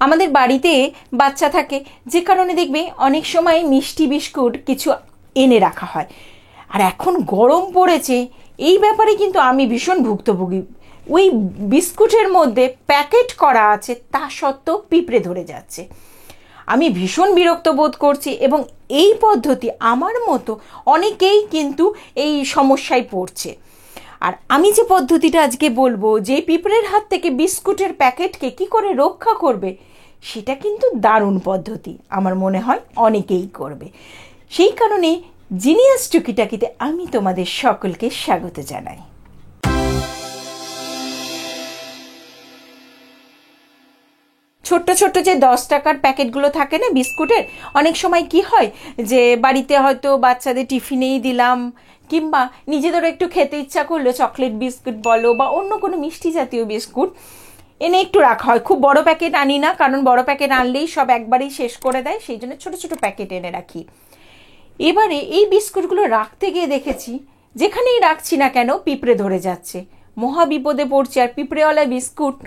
আমাদের বাড়িতে বাচ্চা থাকে, যে কারণে দেখবে অনেক সময় মিষ্টি বিস্কুট কিছু এনে রাখা হয়। আর এখন গরম পড়েছে, এই ব্যাপারে কিন্তু আমি ভীষণ ভুক্তভোগী। ওই বিস্কুটের মধ্যে প্যাকেট করা আছে, তা সত্ত্বেও পিঁপড়ে ধরে যাচ্ছে। আমি ভীষণ বিরক্ত বোধ করছি, এবং এই পদ্ধতি আমার মতো অনেকেই কিন্তু এই সমস্যায় পড়ছে। আর আমি যে পদ্ধতিটা আজকে বলবো, যে পিঁপড়ের হাত থেকে বিস্কুটের প্যাকেটকে কি করে রক্ষা করবে, সেটা কিন্তু দারুণ পদ্ধতি। আমার মনে হয় অনেকেই করবে। সেই কারণে জিনিয়াস টুকিটাকিতে আমি তোমাদের সকলকে স্বাগত জানাই। ছোট্ট ছোট্ট যে 10 টাকার প্যাকেটগুলো থাকে না বিস্কুটের, অনেক সময় কি হয় যে বাড়িতে হয়তো বাচ্চাদের টিফিনেই দিলাম, কিংবা নিজেদেরও একটু খেতে ইচ্ছা করলো, চকলেট বিস্কুট বলো বা অন্য কোনো মিষ্টি জাতীয় বিস্কুট এনে একটু রাখা হয়। খুব বড় প্যাকেট আনি না, কারণ বড় প্যাকেট আনলেই সব একবারেই শেষ করে দেয়, সেই জন্য ছোটো ছোটো প্যাকেট এনে রাখি। এবারে এই বিস্কুটগুলো রাখতে গিয়ে দেখেছি, যেখানেই রাখছি না কেন পিঁপড়ে ধরে যাচ্ছে। মহা বিপদে পড়ছে। আর পিঁপড়েওয়ালা বিস্কুট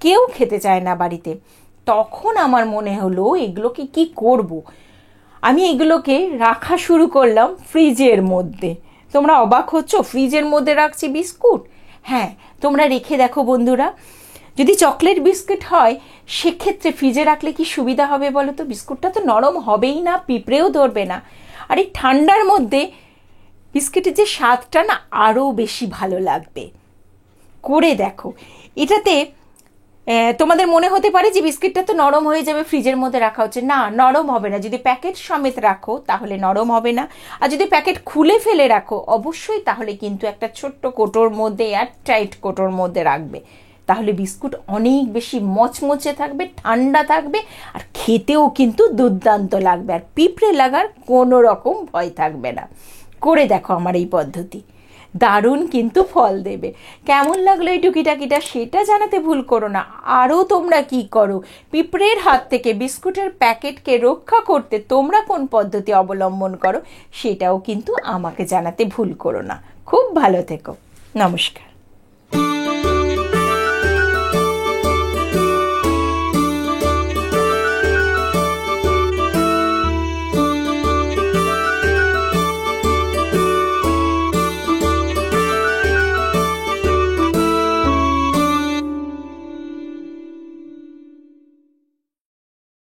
কেউ খেতে চায় না বাড়িতে। তখন আমার মনে হলো এগুলোকে কি করব। আমি এগুলোকে রাখা শুরু করলাম ফ্রিজের মধ্যে। তোমরা অবাক হচ্ছ, ফ্রিজের মধ্যে রাখছি বিস্কুট? হ্যাঁ, তোমরা রেখে দেখো বন্ধুরা। যদি চকলেট বিস্কুট হয়, সেক্ষেত্রে ফ্রিজে রাখলে কি সুবিধা হবে বলো তো? বিস্কুটটা তো নরম হবেই না, পিঁপড়েও ধরবে না। আর এই ঠান্ডার মধ্যে বিস্কুটের যে স্বাদটা না আরও বেশি ভালো লাগবে। করে দেখো। এটাতে তোমাদের মনে হতে পারে যে বিস্কিটটা তো নরম হয়ে যাবে, ফ্রিজের মধ্যে রাখা হচ্ছে। না, নরম হবে না। যদি প্যাকেট সমেত রাখো তাহলে নরম হবে না। আর যদি প্যাকেট খুলে ফেলে রাখো অবশ্যই, তাহলে কিন্তু একটা ছোট্ট কোটোর মধ্যে, এয়ারটাইট কোটোর মধ্যে রাখবে। তাহলে বিস্কুট অনেক বেশি মচমচে থাকবে, ঠান্ডা থাকবে, আর খেতেও কিন্তু দুর্দান্ত লাগবে। আর পিঁপড়ে লাগার কোনো রকম ভয় থাকবে না। করে দেখো আমার এই পদ্ধতি, দারুণ কিন্তু ফল দেবে। কেমন লাগলো এই টুকিটাকিটা সেটা জানাতে ভুল করো না। আরও তোমরা কি করো, পিঁপড়ের হাত থেকে বিস্কুটের প্যাকেটকে রক্ষা করতে তোমরা কোন পদ্ধতি অবলম্বন করো, সেটাও কিন্তু আমাকে জানাতে ভুল করো না। খুব ভালো থেকো। নমস্কার।